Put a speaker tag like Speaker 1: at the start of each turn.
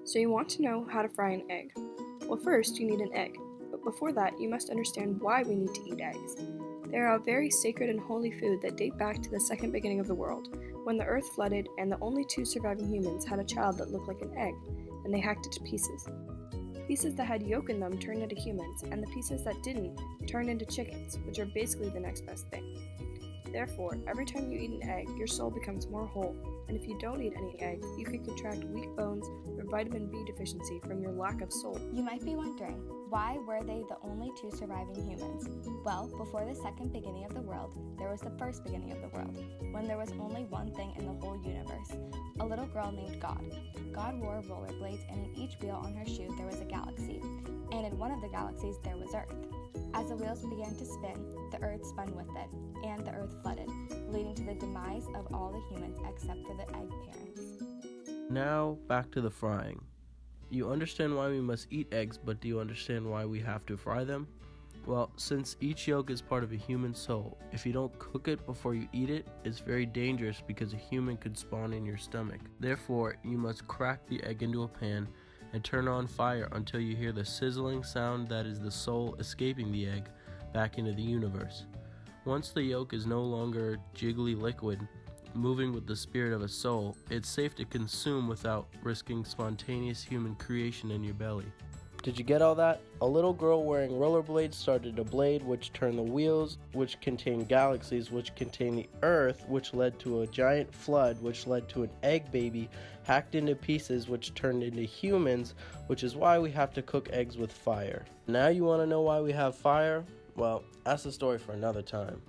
Speaker 1: So you want to know how to fry an egg. Well, first you need an egg, but before that you must understand why we need to eat eggs. They are a very sacred and holy food that date back to the second beginning of the world, when the earth flooded and the only two surviving humans had a child that looked like an egg, and they hacked it to pieces. Pieces that had yolk in them turned into humans, and the pieces that didn't turned into chickens, which are basically the next best thing. Therefore, every time you eat an egg, your soul becomes more whole, and if you don't eat any eggs, you could contract weak bones or vitamin B deficiency from your lack of soul.
Speaker 2: You might be wondering, why were they the only two surviving humans? Well, before the second beginning of the world, there was the first beginning of the world, when there was only one thing in the whole universe, a little girl named God. God wore rollerblades, and in each wheel on her shoe there was a galaxy, and in one of the galaxies there was Earth. As the wheels began to spin, the earth spun with it, and the earth flooded, leading to the demise of all the humans except for the egg parents.
Speaker 3: Now, back to the frying. You understand why we must eat eggs, but do you understand why we have to fry them? Well, since each yolk is part of a human soul, if you don't cook it before you eat it, it's very dangerous because a human could spawn in your stomach. Therefore, you must crack the egg into a pan and turn on fire until you hear the sizzling sound that is the soul escaping the egg back into the universe. Once the yolk is no longer jiggly liquid, moving with the spirit of a soul, it's safe to consume without risking spontaneous human creation in your belly. Did you get all that? A little girl wearing rollerblades started a blade which turned the wheels, which contained galaxies, which contained the earth, which led to a giant flood, which led to an egg baby hacked into pieces, which turned into humans, which is why we have to cook eggs with fire. Now you want to know why we have fire? Well, that's a story for another time.